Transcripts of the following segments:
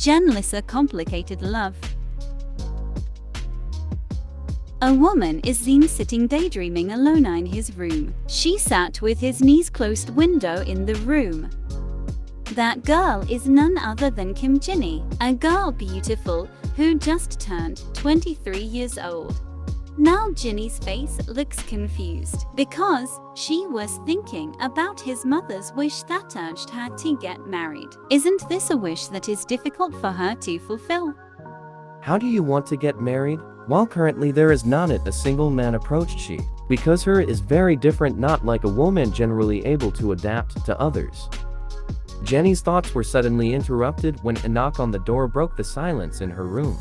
Jenlisa complicated love. A woman is seen sitting daydreaming alone in his room. She sat with his knees close to window in the room. That girl is none other than Kim Jinny, a girl beautiful who just turned 23 years old. Now Jinny's face looks confused because she was thinking about his mother's wish that urged her to get married. Isn't this a wish that is difficult for her to fulfill? How do you want to get married? While currently there is not a single man approached she, because her is very different, not like a woman generally able to adapt to others. Jenny's thoughts were suddenly interrupted when a knock on the door broke the silence in her room.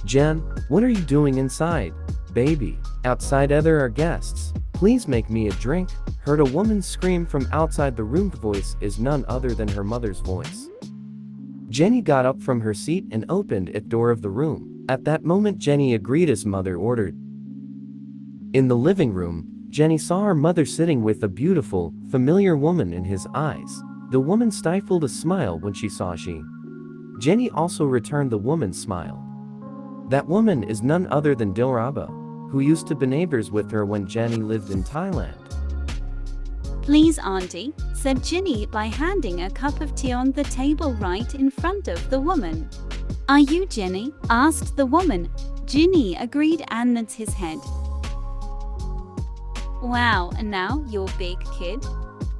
"Jen, what are you doing inside? Baby, outside there are guests. Please make me a drink," heard a woman scream from outside the room. The voice is none other than her mother's voice. Jenny got up from her seat and opened the door of the room. At that moment Jenny agreed as mother ordered. In the living room, Jenny saw her mother sitting with a beautiful, familiar woman in his eyes. The woman stifled a smile when she saw she. Jenny also returned the woman's smile. That woman is none other than Dilraba, who used to be neighbors with her when Jenny lived in Thailand. "Please, Auntie," said Jinny by handing a cup of tea on the table right in front of the woman. "Are you Jenny?" asked the woman. Jinny agreed and nodded his head. "Wow, and now you're big, kid.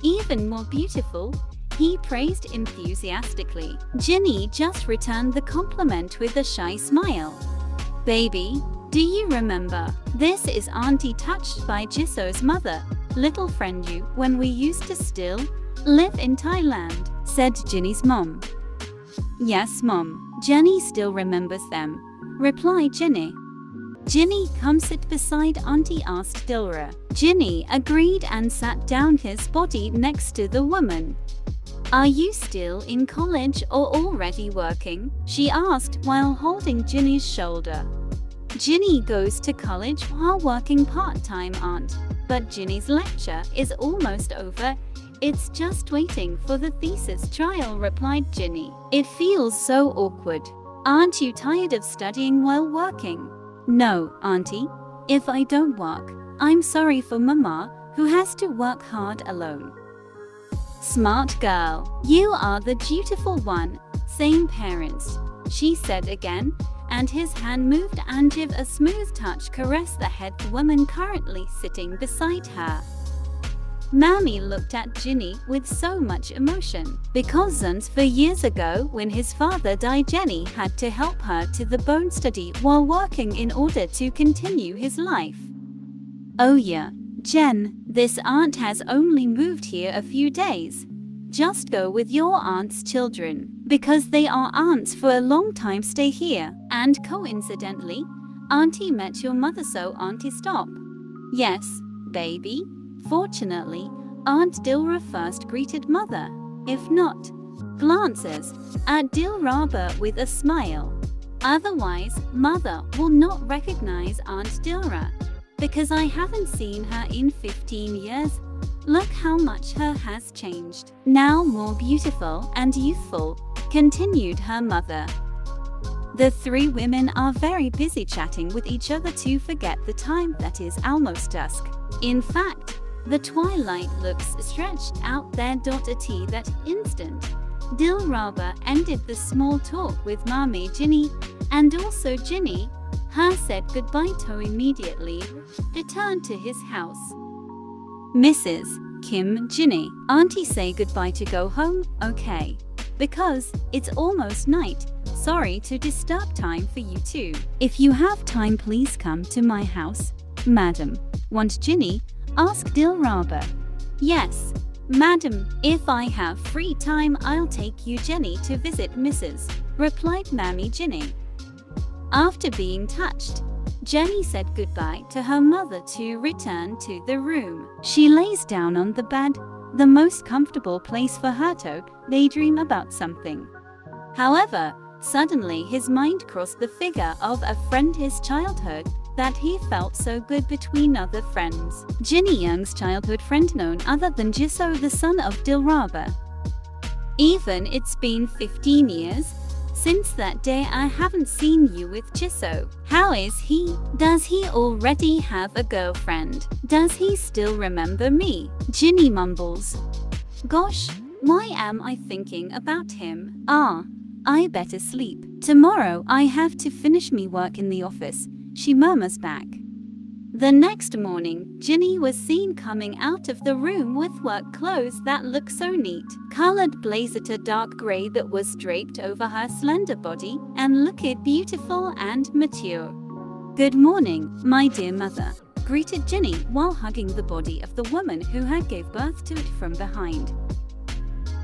Even more beautiful," he praised enthusiastically. Jinny just returned the compliment with a shy smile. "Baby, do you remember? This is Auntie, touched by Jisoo's mother, little friend you, when we used to still live in Thailand," said Jinny's mom. "Yes, Mom, Jenny still remembers them," replied Jinny. "Jinny, come sit beside Auntie," asked Dilra. Jinny agreed and sat down his body next to the woman. "Are you still in college or already working?" she asked while holding Jinny's shoulder. "Jinny goes to college while working part-time, Aunt, but Jinny's lecture is almost over. It's just waiting for the thesis trial," replied Jinny. "It feels so awkward. Aren't you tired of studying while working?" "No, Auntie. If I don't work, I'm sorry for Mama, who has to work hard alone." "Smart girl. You are the dutiful one. Same parents," she said again, and his hand moved and gave a smooth touch caress the head the woman currently sitting beside her. Mammy looked at Jinny with so much emotion, because once 4 years ago when his father died, Jenny had to help her to the bone study while working in order to continue his life. "Oh yeah, Jen, this aunt has only moved here a few days. Just go with your aunt's children, because they are aunts for a long time, stay here, and coincidentally, Auntie met your mother, so Auntie stop." "Yes, baby." Fortunately, Aunt Dilra first greeted Mother, if not, glances at Dilraba with a smile. Otherwise, Mother will not recognize Aunt Dilra, because I haven't seen her in 15 years. Look how much her has changed. Now more beautiful and youthful, continued her mother. The three women are very busy chatting with each other to forget the time that is almost dusk. In fact, the twilight looks stretched out there. At that instant, Dilraba ended the small talk with Mommy Jinny, and also Jinny. Her said goodbye to immediately returned to his house. "Mrs. Kim Jinny, Auntie say goodbye to go home, okay? Because it's almost night. Sorry to disturb time for you too. If you have time, please come to my house, madam." "Want Jinny?" asked Dilraba. "Yes, madam. If I have free time, I'll take you Jenny to visit Mrs., replied Mammy Jinny. After being touched, Jenny said goodbye to her mother to return to the room. She lays down on the bed, the most comfortable place for her to daydream about something. However, suddenly his mind crossed the figure of a friend his childhood that he felt so good between other friends. Jinny Young's childhood friend, known other than Jisoo, the son of Dilraba. Even it's been 15 years, Since that day I haven't seen you with Jisoo. How is he? Does he already have a girlfriend? Does he still remember me? Jinny mumbles. Gosh, why am I thinking about him? I better sleep. Tomorrow I have to finish me work in the office, she murmurs back. The next morning, Jinny was seen coming out of the room with work clothes that look so neat. Colored blazer to dark gray that was draped over her slender body and looked beautiful and mature. Good morning, my dear mother, greeted Jinny while hugging the body of the woman who had gave birth to it from behind.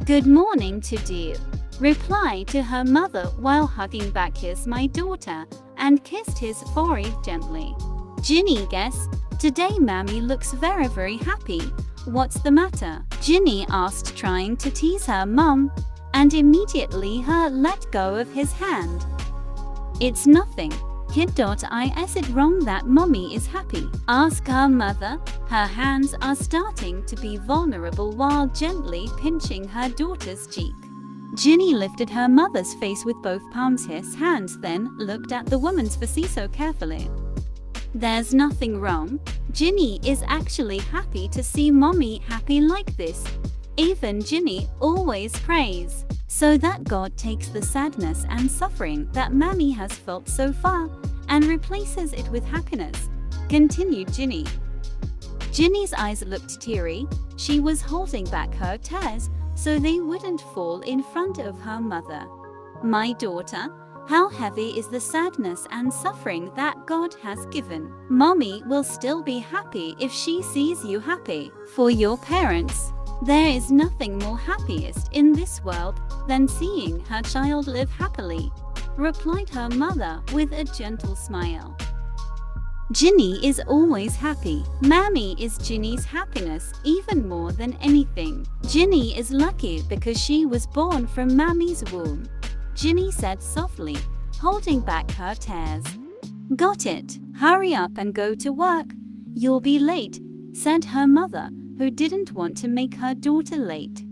Good morning to dear, replied to her mother while hugging back his my daughter and kissed his forehead gently. Jinny guess, today Mammy looks very happy. What's the matter? Jinny asked trying to tease her mum, and immediately her let go of his hand. It's nothing, kid. Is it wrong that mommy is happy? Ask her mother. Her hands are starting to be vulnerable while gently pinching her daughter's cheek. Jinny lifted her mother's face with both palms his hands, then looked at the woman's face so carefully. There's nothing wrong. Jinny is actually happy to see mommy happy like this. Even Jinny always prays, so that God takes the sadness and suffering that Mammy has felt so far and replaces it with happiness, continued Jinny. Jinny's eyes looked teary. She was holding back her tears so they wouldn't fall in front of her mother. My daughter, how heavy is the sadness and suffering that God has given? Mommy will still be happy if she sees you happy. For your parents, there is nothing more happiest in this world than seeing her child live happily, replied her mother with a gentle smile. Jinny is always happy. Mammy is Jinny's happiness even more than anything. Jinny is lucky because she was born from Mammy's womb, Jinny said softly, holding back her tears. Got it. Hurry up and go to work. You'll be late, said her mother, who didn't want to make her daughter late.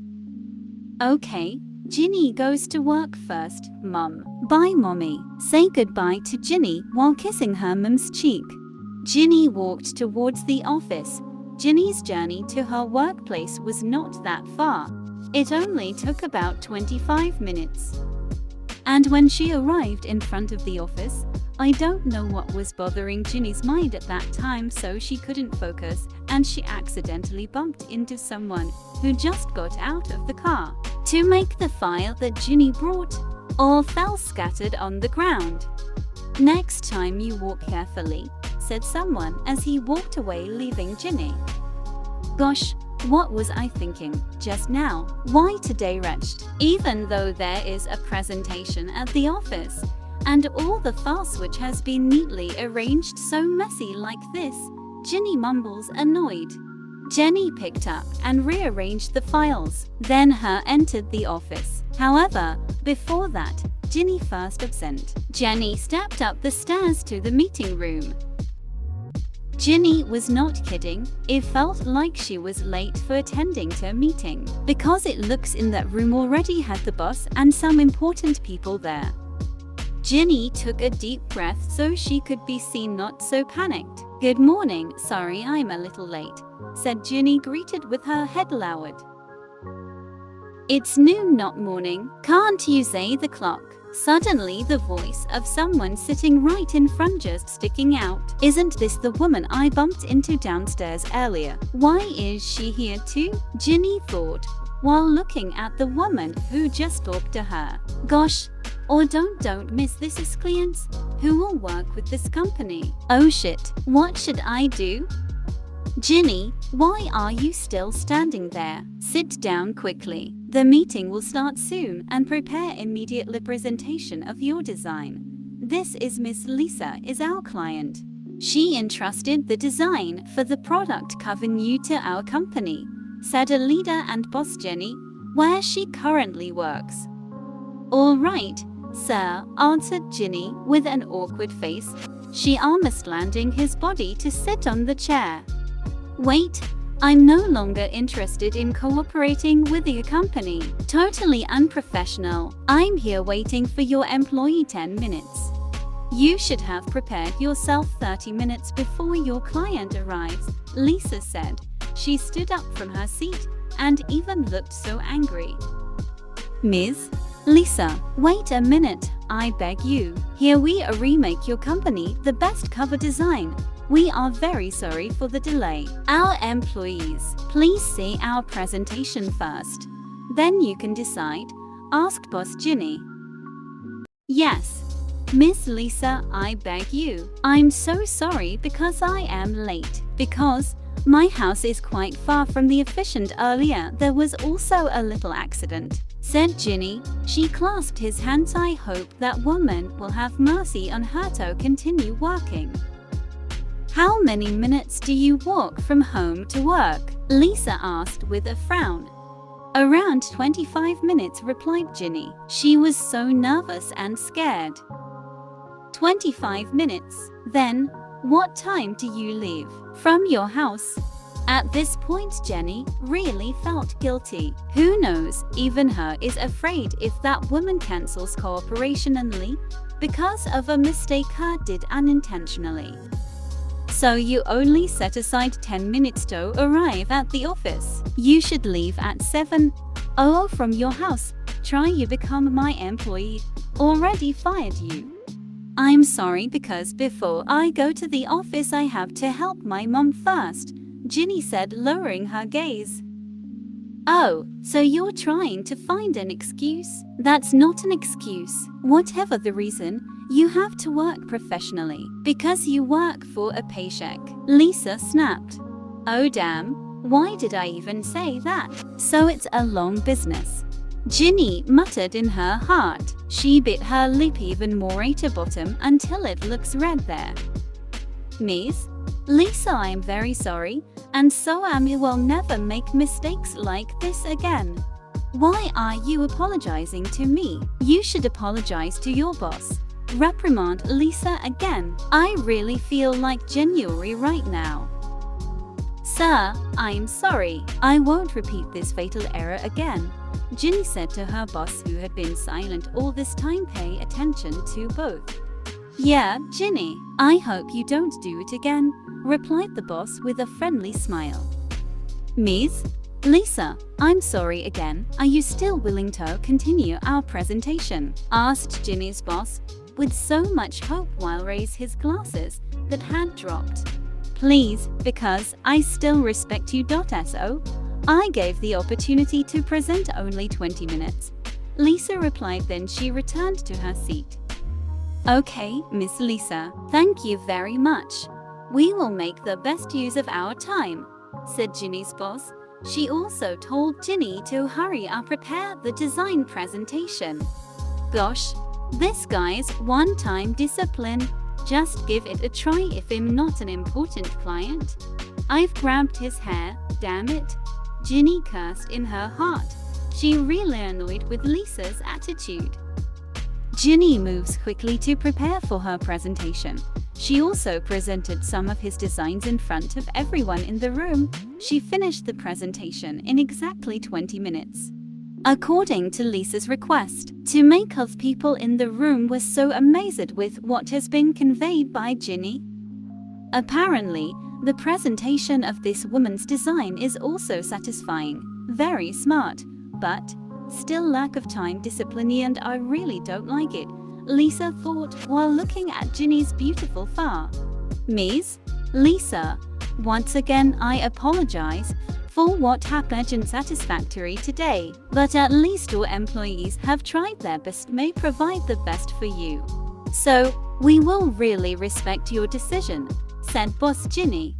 Okay, Jinny goes to work first, Mum. Bye, Mommy. Say goodbye to Jinny while kissing her mum's cheek. Jinny walked towards the office. Jinny's journey to her workplace was not that far. It only took about 25 minutes. And when she arrived in front of the office, I don't know what was bothering Jinny's mind at that time, so she couldn't focus and she accidentally bumped into someone who just got out of the car. To make the file that Jinny brought, all fell scattered on the ground. Next time you walk carefully, said someone as he walked away leaving Jinny. Gosh, what was I thinking just now? Why today wretched? Even though there is a presentation at the office, and all the files which has been neatly arranged so messy like this, Jinny mumbles annoyed. Jenny picked up and rearranged the files, then her entered the office. However, before that, Jinny first absent. Jenny stepped up the stairs to the meeting room. Jinny was not kidding. It felt like she was late for attending to a meeting, because it looks in that room already had the boss and some important people there. Jinny took a deep breath so she could be seen not so panicked. Good morning, sorry I'm a little late, said Jinny, greeted with her head lowered. It's noon, not morning. Can't you say the clock? Suddenly the voice of someone sitting right in front just sticking out. Isn't this the woman I bumped into downstairs earlier? Why is she here too? Jinny thought, while looking at the woman who just talked to her. Gosh, or don't miss this is clients who will work with this company. Oh shit, what should I do? Jinny, why are you still standing there? Sit down quickly. The meeting will start soon and prepare immediate presentation of your design. This is Miss Lisa is our client. She entrusted the design for the product cover new to our company, said a leader and boss Jenny, where she currently works. All right, sir, answered Jinny with an awkward face. She almost landing his body to sit on the chair. Wait, I'm no longer interested in cooperating with your company. Totally unprofessional. I'm here waiting for your employee 10 minutes. You should have prepared yourself 30 minutes before your client arrives, Lisa said. She stood up from her seat and even looked so angry. Ms. Lisa, wait a minute, I beg you. Here we remake your company the best cover design. We are very sorry for the delay. Our employees, please see our presentation first. Then you can decide, asked Boss Ginny. Yes. Miss Lisa, I beg you. I'm so sorry because I am late. Because my house is quite far from the efficient earlier. There was also a little accident, said Ginny. She clasped his hands. I hope that woman will have mercy on her to continue working. How many minutes do you walk from home to work? Lisa asked with a frown. Around 25 minutes, replied Ginny. She was so nervous and scared. 25 minutes. Then, what time do you leave from your house? At this point, Jenny really felt guilty. Who knows, even her is afraid if that woman cancels cooperation and leave because of a mistake her did unintentionally. So you only set aside 10 minutes to arrive at the office. You should leave at 7:00 from your house. Try you become my employee. Already fired you. I'm sorry because before I go to the office I have to help my mom first, Ginny said, lowering her gaze. Oh, so you're trying to find an excuse? That's not an excuse. Whatever the reason, you have to work professionally because you work for a paycheck, Lisa snapped. Oh damn, why did I even say that? So it's a long business, Ginny muttered in her heart. She bit her lip even more at the bottom until it looks red there. Miss Lisa, I'm very sorry, and so you will never make mistakes like this again. Why are you apologizing to me? You should apologize to your boss. Reprimand Lisa again. I really feel like January right now. Sir, I'm sorry. I won't repeat this fatal error again, Ginny said to her boss, who had been silent all this time. Pay attention to both. Yeah, Ginny, I hope you don't do it again, replied the boss with a friendly smile. Miss Lisa, I'm sorry again. Are you still willing to continue our presentation? Asked Ginny's boss with so much hope while raised his glasses that had dropped. Please, because I still respect you. So, I gave the opportunity to present only 20 minutes. Lisa replied, then she returned to her seat. Okay, Miss Lisa, thank you very much. We will make the best use of our time, said Ginny's boss. She also told Ginny to hurry up, prepare the design presentation. Gosh, this guy's one-time discipline. Just give it a try if I'm not an important client. I've grabbed his hair, damn it. Ginny cursed in her heart. She really annoyed with Lisa's attitude. Ginny moves quickly to prepare for her presentation. She also presented some of his designs in front of everyone in the room. She finished the presentation in exactly 20 minutes. According to Lisa's request, to make of people in the room were so amazed with what has been conveyed by Ginny. Apparently, the presentation of this woman's design is also satisfying, very smart, but still lack of time discipline, and I really don't like it, Lisa thought while looking at Ginny's beautiful fur. Miss Lisa, once again I apologize for what happened unsatisfactory today, but at least your employees have tried their best, may provide the best for you. So, we will really respect your decision, said Boss Ginny.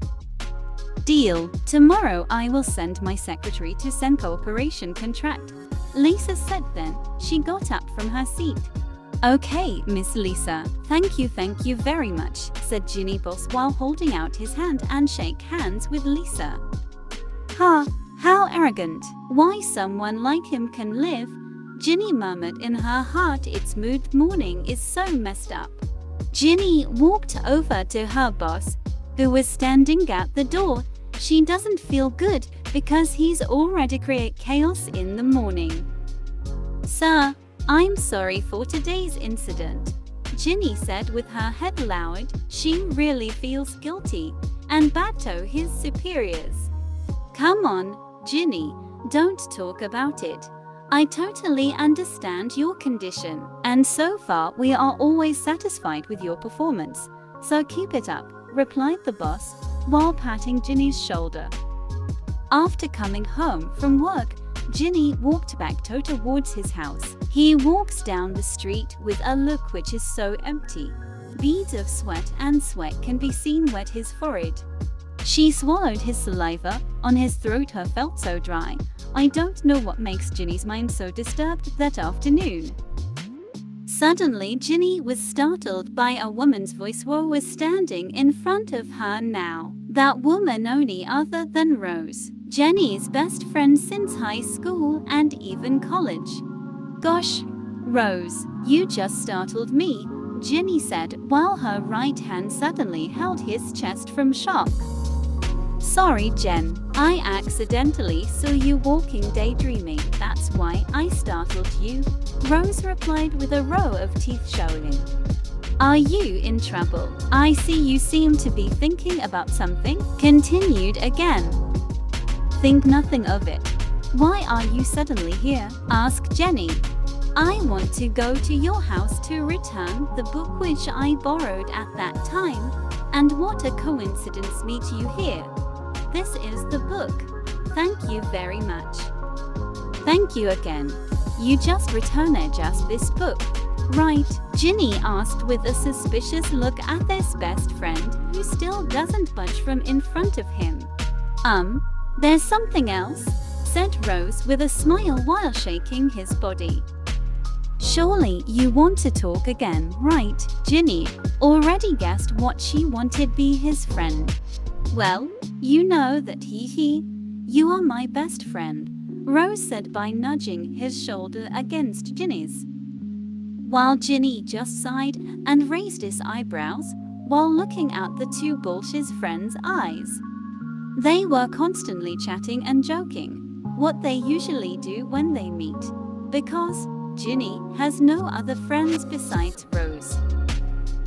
Deal. Tomorrow I will send my secretary to send cooperation contract, Lisa said. Then she got up from her seat. Okay, Miss Lisa, thank you very much, said Ginny boss while holding out his hand and shake hands with Lisa. How arrogant. Why someone like him can live? Ginny murmured in her heart. Its mood morning is so messed up. Ginny walked over to her boss, who was standing at the door. She doesn't feel good because he's already create chaos in the morning. Sir, I'm sorry for today's incident, Ginny said with her head lowered. She really feels guilty and bad to his superiors. Come on, Ginny, don't talk about it. I totally understand your condition, and so far we are always satisfied with your performance, so keep it up, replied the boss, while patting Ginny's shoulder. After coming home from work, Ginny walked back towards his house. He walks down the street with a look which is so empty. Beads of sweat can be seen wet his forehead. She swallowed his saliva, on his throat her felt so dry. I don't know what makes Ginny's mind so disturbed that afternoon. Suddenly Ginny was startled by a woman's voice who was standing in front of her now. That woman none other than Rose, Jenny's best friend since high school and even college. Gosh, Rose, you just startled me, Ginny said while her right hand suddenly held his chest from shock. Sorry, Jen, I accidentally saw you walking daydreaming, that's why I startled you, Rose replied with a row of teeth showing. Are you in trouble? I see you seem to be thinking about something, continued again. Think nothing of it. Why are you suddenly here? Asked Jenny. I want to go to your house to return the book which I borrowed at that time, and what a coincidence meet you here. This is the book. Thank you very much. Thank you again. You just returned just this book, right? Ginny asked with a suspicious look at his best friend, who still doesn't budge from in front of him. There's something else, said Rose with a smile while shaking his body. Surely you want to talk again, right? Ginny already guessed what she wanted be his friend. Well, you know that you are my best friend, Rose said by nudging his shoulder against Ginny's. While Ginny just sighed and raised his eyebrows while looking at the two Bolsh's friends' eyes. They were constantly chatting and joking, what they usually do when they meet, because Ginny has no other friends besides Rose.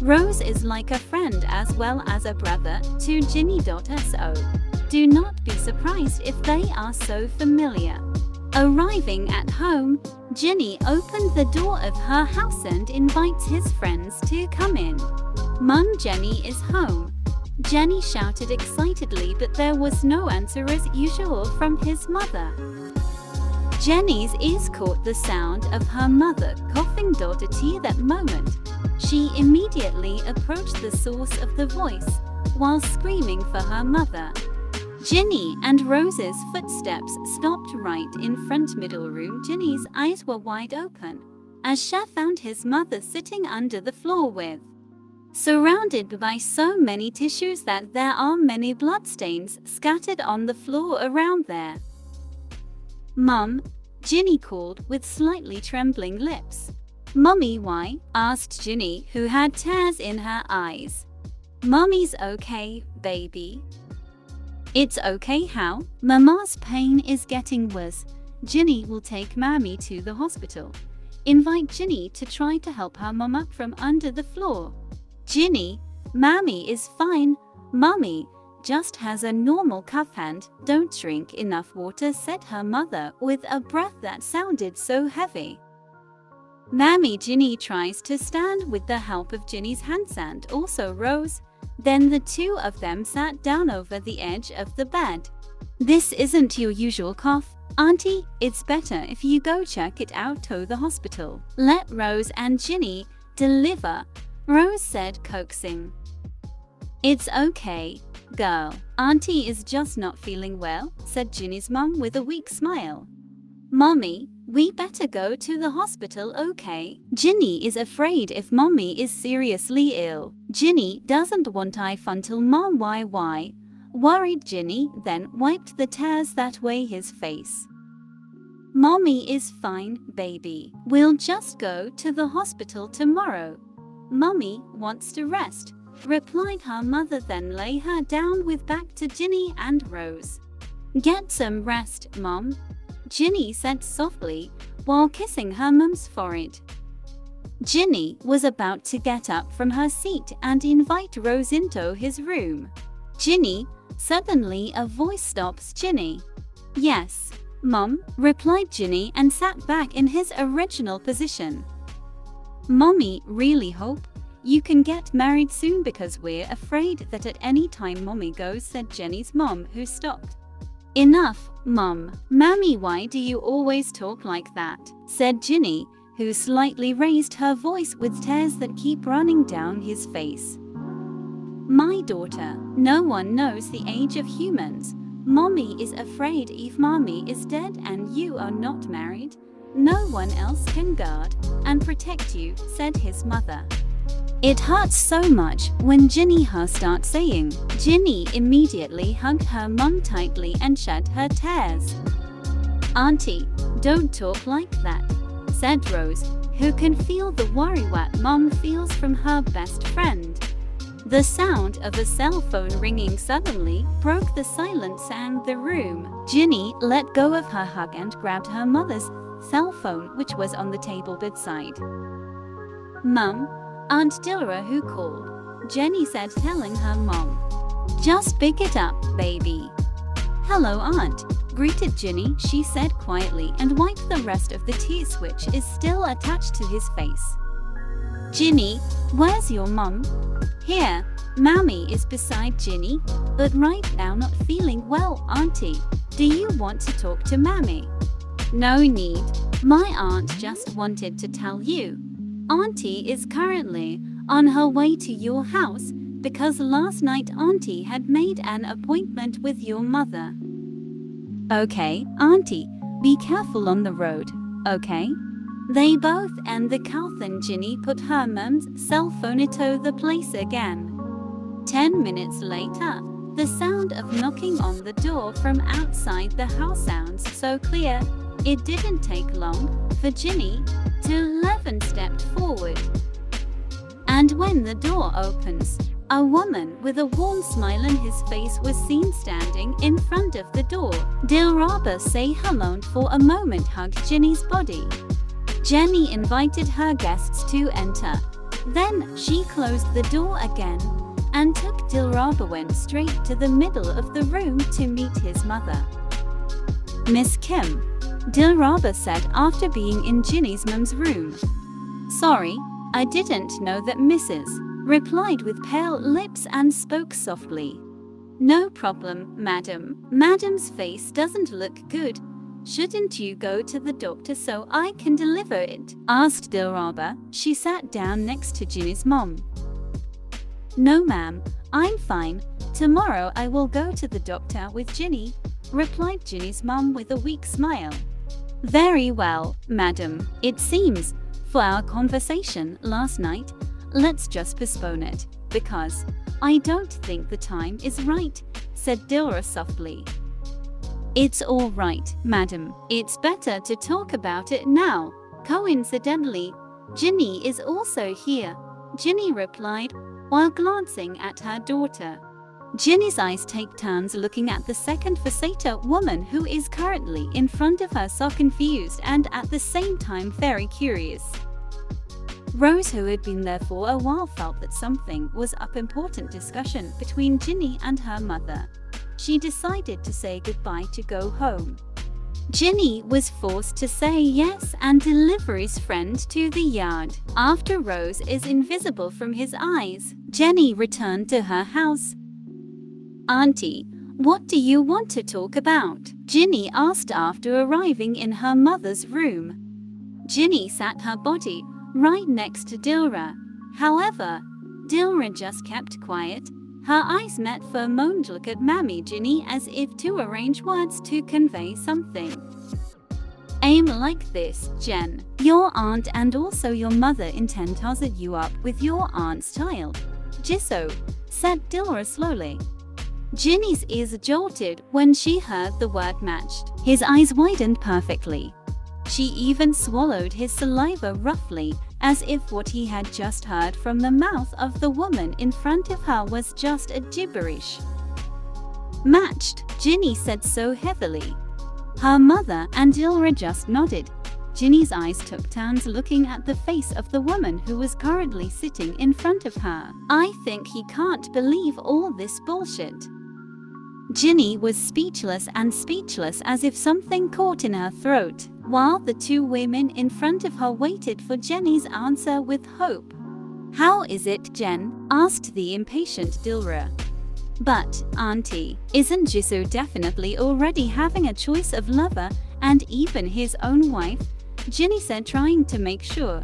Rose is like a friend as well as a brother to Ginny. So do not be surprised if they are so familiar. Arriving at home, Ginny opened the door of her house and invites his friends to come in. Mum, Jenny is home, Jenny shouted excitedly, but there was no answer as usual from his mother. Jenny's ears caught the sound of her mother coughing. At that moment, she immediately approached the source of the voice while screaming for her mother. Ginny and Rose's footsteps stopped right in front middle room. Ginny's eyes were wide open as she found his mother sitting under the floor with, surrounded by so many tissues that there are many bloodstains scattered on the floor around there. Mum, Ginny called with slightly trembling lips. Mummy, why? Asked Ginny, who had tears in her eyes. Mummy's okay, baby. It's okay how? Mama's pain is getting worse. Ginny will take Mammy to the hospital. Invite Ginny to try to help her mum up from under the floor. Ginny, Mammy is fine. Mummy just has a normal cough and don't drink enough water, said her mother with a breath that sounded so heavy. Mammy, Ginny tries to stand with the help of Ginny's hands and also Rose. Then the two of them sat down over the edge of the bed. This isn't your usual cough, Auntie. It's better if you go check it out to the hospital. Let Rose and Ginny deliver, Rose said coaxing. It's okay, girl. Auntie is just not feeling well, said Ginny's mum with a weak smile. Mommy, we better go to the hospital, okay? Ginny is afraid if Mommy is seriously ill. Ginny doesn't want if until Mom why? Worried Ginny then wiped the tears that way his face. Mommy is fine, baby. We'll just go to the hospital tomorrow. Mommy wants to rest. replied her mother, then lay her down with back to Ginny and Rose. Get some rest, Mom, Ginny said softly while kissing her mum's forehead. Ginny was about to get up from her seat and invite Rose into his room. Ginny, suddenly a voice stops Ginny. Yes, Mom, replied Ginny and sat back in his original position. Mommy really hope you can get married soon because we're afraid that at any time Mommy goes, said Jenny's mom, who stopped. Enough, Mom. Mammy, why do you always talk like that? Said Ginny, who slightly raised her voice with tears that keep running down his face. My daughter, no one knows the age of humans. Mommy is afraid if Mommy is dead and you are not married, no one else can guard and protect you, said his mother. It hurts so much when Ginny starts saying. Ginny immediately hugged her mum tightly and shed her tears. Auntie, don't talk like that, said Rose, who can feel the worry what mum feels from her best friend. The sound of a cell phone ringing suddenly broke the silence in the room. Ginny let go of her hug and grabbed her mother's cell phone, which was on the table bedside. Mum, Aunt Dilra who called, Jenny said, telling her mom. Just pick it up, baby. Hello, Aunt, greeted Ginny, she said quietly and wiped the rest of the tears which is still attached to his face. Ginny, where's your mum? Here, Mammy is beside Ginny, but right now not feeling well, Auntie. Do you want to talk to Mammy? No need. My aunt just wanted to tell you. Auntie is currently on her way to your house because last night Auntie had made an appointment with your mother. Okay, Auntie, be careful on the road, okay? They both and the Couth and Ginny put her mum's cell phone into the place again. 10 minutes later, the sound of knocking on the door from outside the house sounds so clear, it didn't take long for Ginny to 11 stepped forward. And when the door opens, a woman with a warm smile on his face was seen standing in front of the door. Dilraba say hello and for a moment hugged Ginny's body. Jenny invited her guests to enter. Then she closed the door again and took Dilraba went straight to the middle of the room to meet his mother. Miss Kim, Dilraba said after being in Ginny's mum's room. Sorry, I didn't know that Mrs. replied with pale lips and spoke softly. No problem, madam. Madam's face doesn't look good. Shouldn't you go to the doctor so I can deliver it? Asked Dilraba. She sat down next to Ginny's mom. No ma'am, I'm fine. Tomorrow I will go to the doctor with Ginny, replied Ginny's mom with a weak smile. Very well, madam. It seems, for our conversation last night, let's just postpone it, because I don't think the time is right, said Dilra softly. It's all right, madam. It's better to talk about it now. Coincidentally, Ginny is also here, Ginny replied while glancing at her daughter. Ginny's eyes take turns looking at the second faceta woman who is currently in front of her, so confused and at the same time very curious. Rose, who had been there for a while, felt that something was up. Important discussion between Ginny and her mother. She decided to say goodbye to go home. Ginny was forced to say yes and deliver his friend to the yard. After Rose is invisible from his eyes, Jenny returned to her house. Auntie, what do you want to talk about? Ginny asked after arriving in her mother's room. Ginny sat her body right next to Dilra. However, Dilra just kept quiet. Her eyes met for a moment. Look at Mammy Ginny as if to arrange words to convey something. Aim like this, Jen. Your aunt and also your mother intend to set you up with your aunt's child. Jisso, said Dilra slowly. Ginny's ears jolted when she heard the word matched. His eyes widened perfectly. She even swallowed his saliva roughly as if what he had just heard from the mouth of the woman in front of her was just a gibberish. Matched, Ginny said so heavily. Her mother and Dilra just nodded. Ginny's eyes took turns looking at the face of the woman who was currently sitting in front of her. I think he can't believe all this bullshit. Ginny was speechless as if something caught in her throat, while the two women in front of her waited for Jenny's answer with hope. How is it, Jen? Asked the impatient Dilra. But, Auntie, isn't Jisoo definitely already having a choice of lover and even his own wife? Ginny said, trying to make sure.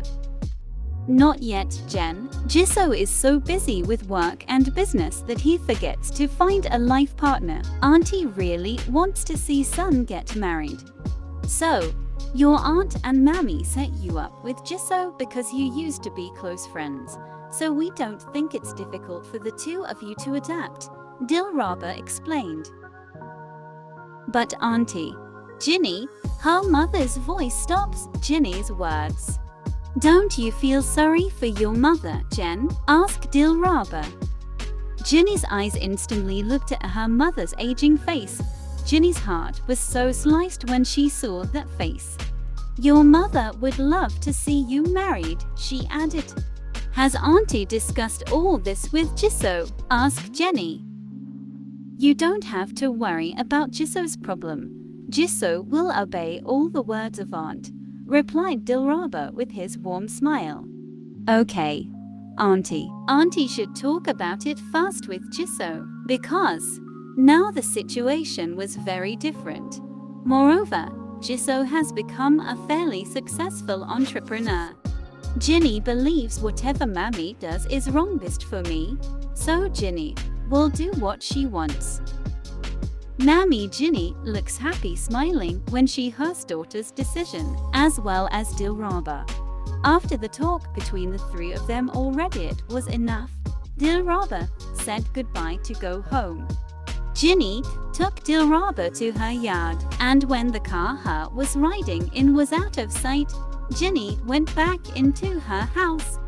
Not yet, Jen. Jisoo is so busy with work and business that he forgets to find a life partner. Auntie really wants to see son get married. So, your aunt and Mammy set you up with Jisoo because you used to be close friends. So we don't think it's difficult for the two of you to adapt, Dilraba explained. But Auntie, Ginny, her mother's voice stops Ginny's words. Don't you feel sorry for your mother, Jen? Asked Dilraba. Ginny's eyes instantly looked at her mother's aging face. Ginny's heart was so sliced when she saw that face. Your mother would love to see you married, she added. Has Auntie discussed all this with Jisoo? Asked Jenny. You don't have to worry about Jisoo's problem. Jisoo will obey all the words of Aunt, replied Dilraba with his warm smile. Okay, Auntie. Auntie should talk about it fast with Jisoo, because now the situation was very different. Moreover, Jisoo has become a fairly successful entrepreneur. Ginny believes whatever Mammy does is wrong best for me, so Ginny will do what she wants. Mammy Ginny looks happy smiling when she hears daughter's decision, as well as Dilraba. After the talk between the three of them already it was enough. Dilraba said goodbye to go home. Ginny took Dilraba to her yard, and when the car her was riding in was out of sight, Ginny went back into her house.